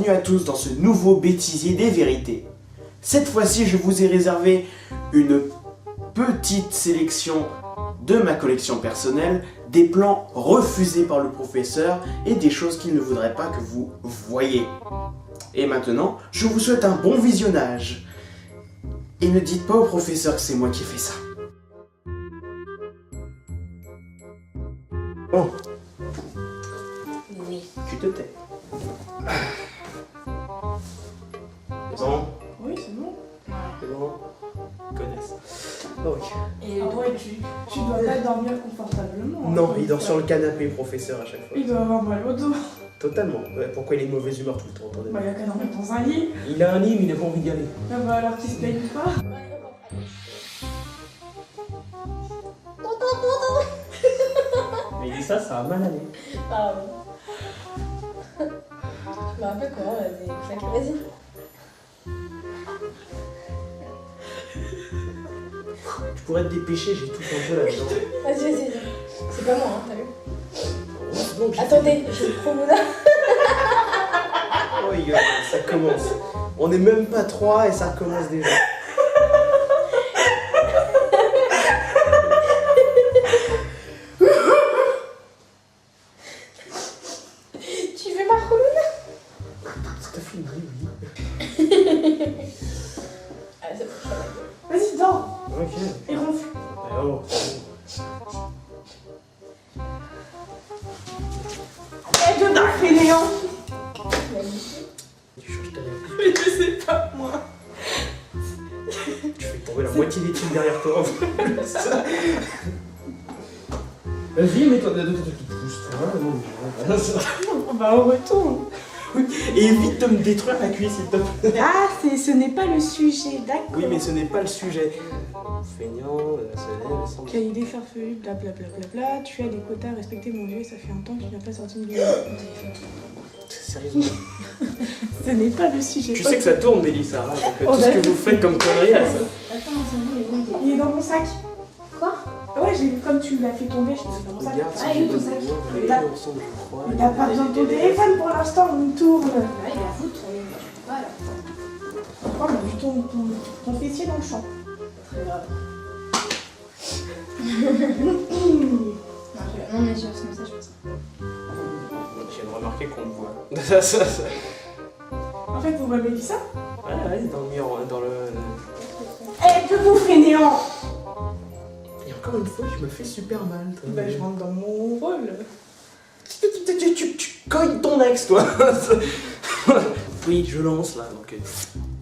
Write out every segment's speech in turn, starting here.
bienvenue à tous dans ce nouveau bêtisier des vérités. Cette fois-ci, je vous ai réservé une petite sélection de ma collection personnelle, des plans refusés par le professeur et des choses qu'il ne voudrait pas que vous voyiez. Et maintenant, je vous souhaite un bon visionnage. Et ne dites pas au professeur que c'est moi qui ai fait ça. Bon. Oui. Tu te tais. C'est bon? Oui, c'est bon. C'est bon? Ils connaissent. Ok. Et Ah ouais, tu dois pas dormir confortablement. hein, Non, comme il dort ça. sur le canapé, professeur, à chaque fois. Il doit avoir mal au dos. Totalement. Ouais, pourquoi il est de mauvaise humeur tout le temps, attendez. Bah, il a qu'à dormir dans un lit. Il a un lit, mais il n'a pas envie d'y aller. Ah bah, alors qu'il se plaigne pas. Mais il dit ça, ça a mal aller. Pardon. Je me rappelle comment, vas-y. Tu pourrais te dépêcher, j'ai tout un peu là-dedans. Vas-y. C'est pas moi, hein, t'as vu? Oh, c'est bon, j'ai Attendez, j'ai le promo là. fait- Oh, ça commence. On n'est même pas 3 et ça recommence déjà. Tu veux ma rouloune? T'as fini, oui. Ah, c'est bon, je fais la gueule. Vas-y, dors. Ok. Et ronfle. Oh, c'est Eh, de bas, fainéant. bon. Tu changes ta réponse. Mais je sais pas, moi. Tu fais tomber la moitié des tuiles derrière toi. Vas-y, mets-toi de pousse-toi. Bah, on retourne. Et évite de me détruire la cuisse, s'il te plaît. Ah, ce n'est pas le sujet, d'accord. Oui, mais ce n'est pas le sujet. Feignant, se lève, sans... Cahier des farfelus, blablabla. Tu as des quotas à respecter, mon vieux, et ça fait un temps qu'il n'a pas sorti une vidéo. Sérieusement. Ce n'est pas le sujet. Tu sais que ça tourne, Mélissa, hein, donc Oh, tout ce bah, que vous faites comme conneries, là, ça... Attends, c'est bon, Il est dans mon sac. Quoi? Ouais, j'ai vu comme tu l'as fait tomber, je l'ai mis dans mon sac. Regarde, Ah, si il est je ton donne sac. des mots, on va Il a- aller ensemble, je crois. Il n'a pas besoin de ton téléphone pour l'instant, on tourne. Ouais, il a foutu tourner, moi je peux pas là. Oh, on a vu ton fessier dans le champ. Très grave. Non, mais j'ai reçu un message pour ça. Je viens de remarquer qu'on me voit. En fait, vous m'avez dit ça? Ouais, dans le mur, dans le... Eh, que vous fainéant! Et encore une fois, je me fais super mal, toi. Bah, je rentre dans mon rôle. Tu cognes ton ex, toi. Oui, je lance, là, donc...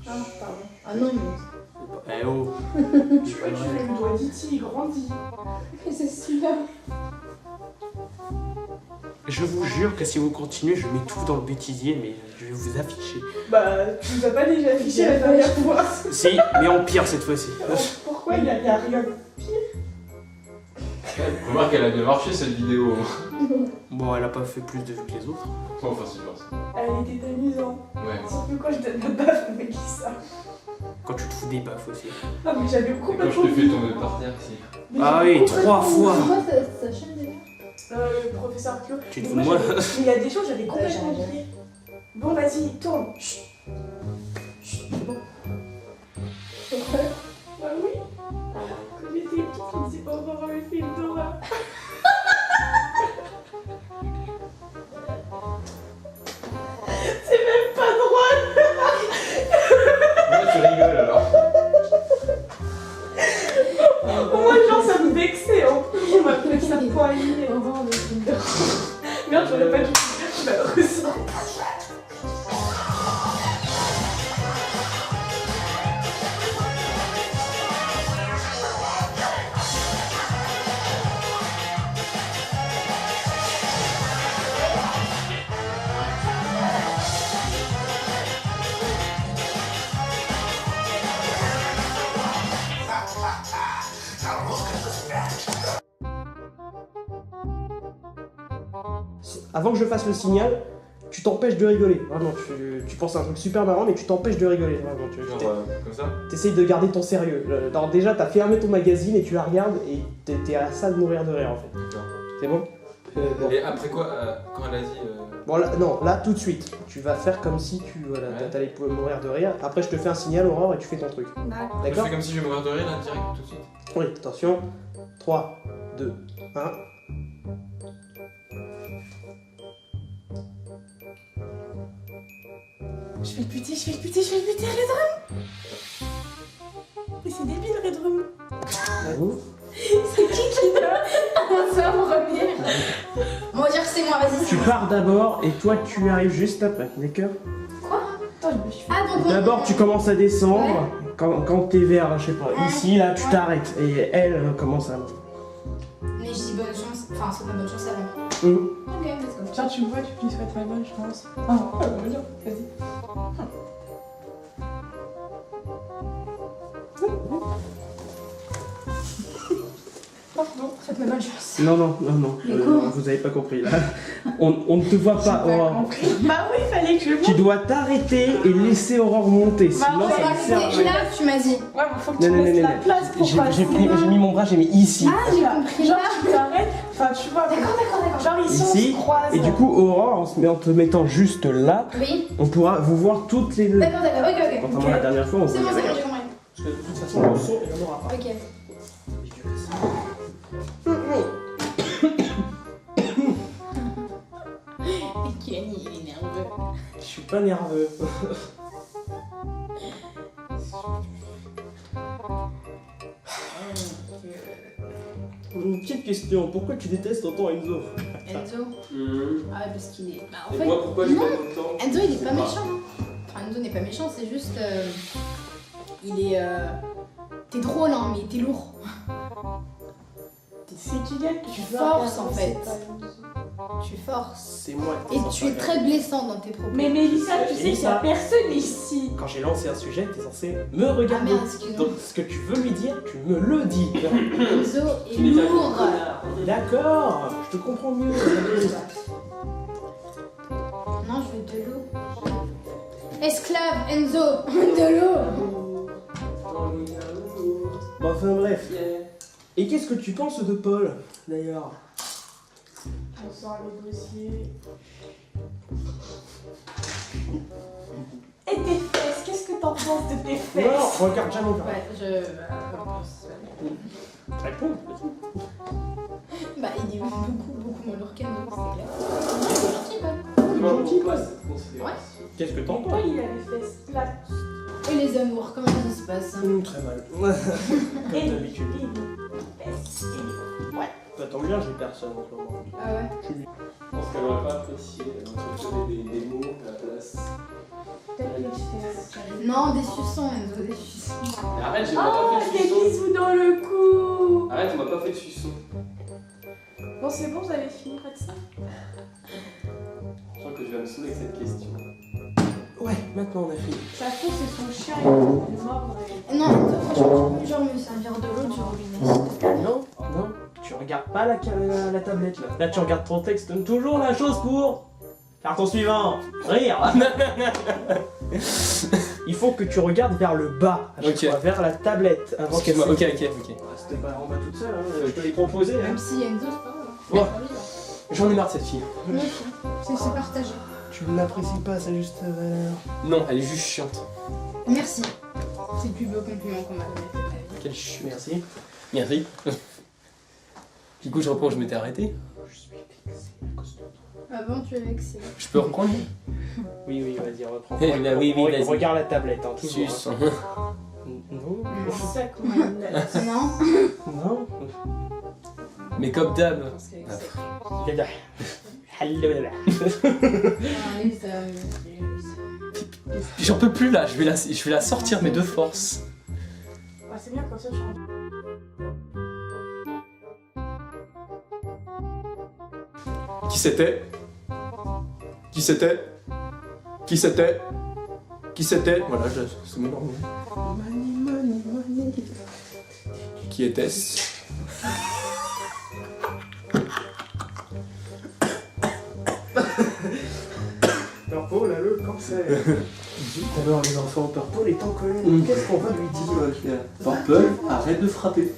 Ah, pardon. Ah non, mais. Eh oh. Tu fais le doigt d'Iti, il grandit. C'est super. Je vous jure que si vous continuez, je m'étouffe dans le bêtisier, mais je vais vous afficher. Bah, tu nous as pas déjà affiché la dernière fois. Si, mais en pire cette fois-ci. Pourquoi il y a rien? Remarque, elle a bien marché cette vidéo. Bon, elle a pas fait plus de vues que les autres. Enfin, c'est pas ça. Elle était amusante. Ouais. Surtout quand je donne la baffe avec ça. Quand tu te fous des baffes aussi. Ah, mais j'avais Et quand je complètement. te fais tomber par terre ici. Ah Mais j'avais oui, complètement 3 fois. C'est quoi sa chaîne déjà? Le professeur Kyo. Tu te Mais fous de moi? Il y a des choses, j'avais complètement j'arrive. oublié. Bon, vas-y, tourne. Chut. Chut, bon. Bah oui. Quand j'étais petite, je ne sais pas voir un film d'horreur. C'est même pas drôle. Pourquoi tu rigoles alors? Moi, genre, ça me vexait. En plus, on m'appelait ça poignet. Horreur de film d'horreur. Merde, j'aurais pas dû le dire, malheureusement. Avant que je fasse le signal, tu t'empêches de rigoler. Vraiment, tu penses à un truc super marrant, mais tu t'empêches de rigoler. Vraiment, Genre, comme ça? t'essayes de garder ton sérieux. Alors déjà, t'as fermé ton magazine et tu la regardes et t'es à ça de mourir de rire en fait. D'accord. C'est bon? Bon. Et après quoi, quand elle a dit. Bon, là, non, là, tout de suite. Tu vas faire comme si tu voilà, Ouais. t'allais mourir de rire. Après, je te fais un signal, Aurore, et tu fais ton truc. D'accord. Je D'accord? fais comme si je vais mourir de rire là, direct, tout de suite. Oui, attention. 3, 2, 1. Je fais le buter, je fais le buter, je fais le buter, Redrum. Mais c'est débile, Redrum. C'est qui doit Ça me revient. On va dire que c'est moi, vas-y. Tu pars d'abord, et toi, tu arrives juste après. D'accord? Attends, je me suis fait. Ah, donc D'abord, tu commences à descendre. Quand t'es vers, je sais pas, Ouais. ici, là, tu Ouais. t'arrêtes. Et elle commence à. Mais je dis bonne chance. Enfin, c'est pas bonne chance avant. Ok, let's go. Tiens, tu me vois, tu puisses être ma bonne chance. Ah, bien, vas-y. Pardon. Faites-moi bonne chance. Non, Mais quoi vous avez pas compris là. On ne te voit pas, J'ai Aurore. compris. Bah oui, fallait que je Tu monte. dois t'arrêter et laisser Aurore monter, sinon ouais, ça ne Bah, sert à c'est rien. là, tu m'as dit. Ouais, mais faut que tu Non, non, laisses non, la non. place pour passer. J'ai mis mon bras, j'ai mis ici. Ah, j'ai compris Genre, là. tu t'arrêtes. Enfin, tu vois. D'accord. Genre, ils sont Ici. se croisent. Et du coup, Aurore, en te mettant juste là, Oui. on pourra vous voir toutes les deux. D'accord, ok. Contrairement à la dernière fois, on C'est vous bon, verrait. j'ai compris. Parce que de toute façon, le son, il n'y en aura pas. Ok. Et Kenny, il est nerveux. Je suis pas nerveux. Une petite question, pourquoi tu détestes autant Enzo? Enzo. Ah, parce qu'il est. Bah, en Et fait, moi, pourquoi je non. perds autant? Enzo, il est pas méchant. Enfin, Enzo n'est pas méchant, c'est juste. Il est. T'es drôle, hein, mais t'es lourd. C'est qui gagne? Tu forces en fait. Tu forces. C'est moi qui Et t'ai tu es censé très blessant dans tes propos. Mais Mélissa, tu sais qu'il y Mélissa. a personne ici. Quand j'ai lancé un sujet, t'es censé me Ah regarder. merde, excuse-moi. Donc ce que tu veux lui dire, tu me le dis. Enzo est lourd. D'accord, je te comprends mieux. Non, je veux de l'eau. Esclave, Enzo, de l'eau. Bon, enfin bref. Et qu'est-ce que tu penses de Paul, d'ailleurs? On sort les dossiers. Et tes fesses, qu'est-ce que t'en penses de tes fesses? Non, regarde jamais vers Ouais, je. Réponds. Bah, il est beaucoup moins lourd qu'Enzo, c'est clair. Gentil, Paul. C'est gentil, pourquoi quoi. cette considération? Qu'est-ce que t'en Pourquoi penses? il a les fesses plates? Et les amours, comment ça se passe? Très mal. Comme Et d'habitude. les fesses. Ça tombe bien, j'ai personne en ce moment. Ah ouais? Je pense qu'elle aurait pas apprécié. Elle aurait préféré des mots à la place. Peut-être les fesses. Non, des suçons, Enzo, des suçons. Mais arrête, j'ai Oh, pas fait des le suçon. bisous dans le cou. Arrête, on m'a pas fait le suçon. Bon, c'est bon, vous allez finir avec ça. Je sens que je vais me saouler avec cette question. Ouais, maintenant on a fini. Ça se trouve, c'est son chien, il va mordre. Non, Enzo, franchement, tu peux genre me servir de l'eau du robinet, s'il te plaît. Non, tu regardes pas la tablette là. Là, tu regardes ton texte. Toujours la chose pour carton suivant. Rire. Il faut que tu regardes vers le bas, à chaque Ok. fois, vers la tablette. Avant qu'elle Excuse-moi, ok. C'était pas en bas toute seule, hein. Je te l'ai proposé. Hein. Même si Enzo, c'est pas grave. Ouais. Ah oui, J'en ai marre de cette fille. bah. C'est partagé. Tu ne l'apprécies pas à sa juste valeur. Non, elle est juste chiante. Merci. C'est le plus beau compliment qu'on m'a donné de ma vie. Quelle chute. Merci. Merci. Du coup, je reprends, je m'étais arrêté. Je suis vexé à cause de toi. Avant, tu es vexé. Je peux reprendre? Oui, vas-y, reprends. Eh, là, oui, vas-y. Regarde la tablette, hein, toujours. Suce. Hein. Non. C'est ça qu'on m'a dit. Non? Non. Mais comme d'hab. Je pense qu'avec ça. Hello. Allez, ça. J'en peux plus là, je vais la sortir mais de force. Ah, c'est bien comme ça, je suis en... Qui c'était? Qui c'était? Qui c'était? Qui c'était? Voilà, c'est mon normal. Money. Qui était-ce? Père Paul a le cancer. Alors les enfants, Père Paul est en colère. Qu'est-ce qu'on va lui dire? Purple, arrête de frapper.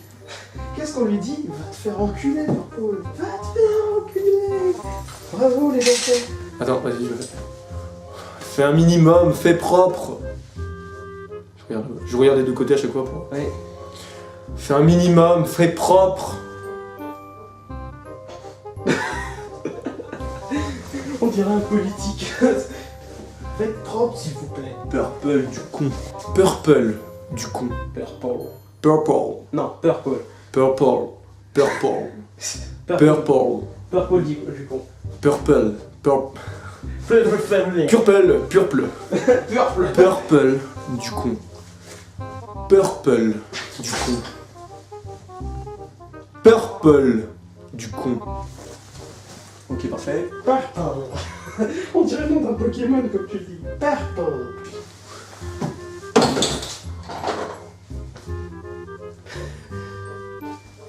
Qu'est-ce qu'on lui dit? Va te faire enculer, Père Paul. Va te faire enculer. Bravo les enfants. Attends, vas-y, je le fais. Fais un minimum, fais propre. Je regarde des deux côtés à chaque fois pour. Ouais. Fais un minimum, fais propre. On dirait un politique. Faites propre s'il vous plaît. Purple du con. Purple du con. Purple. Purple. Non, purple. Purple. Purple. Purple. Purple du con. Purple. Purple. Purple. Purple. Purple. Purple. Purple du con. Purple du con. Purple du con. Ok, parfait. Purple. On dirait le nom d'un Pokémon comme tu dis. Purple.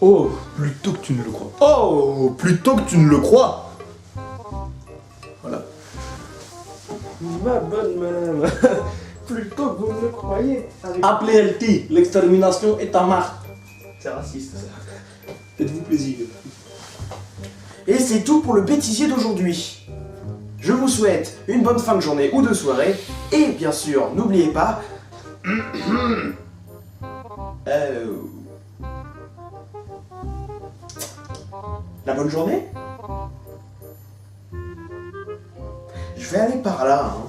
Oh, plutôt que tu ne le crois. Oh, plutôt que tu ne le crois. Voilà. Ma bonne madame. Plutôt que vous ne le croyez. Appelez LT, l'extermination est en marche. C'est raciste ça. Faites-vous plaisir. Et c'est tout pour le bêtisier d'aujourd'hui. Je vous souhaite une bonne fin de journée ou de soirée. Et bien sûr, n'oubliez pas... La bonne journée? Je vais aller par là, hein.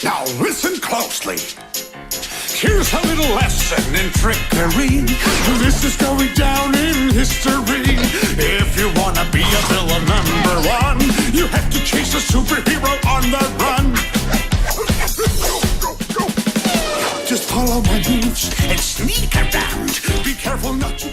Now listen closely. Here's a little lesson in trickery. This is going down in history. If you wanna be a villain #1, you have to chase a superhero on the run. Just follow my moves and sneak around. Be careful not to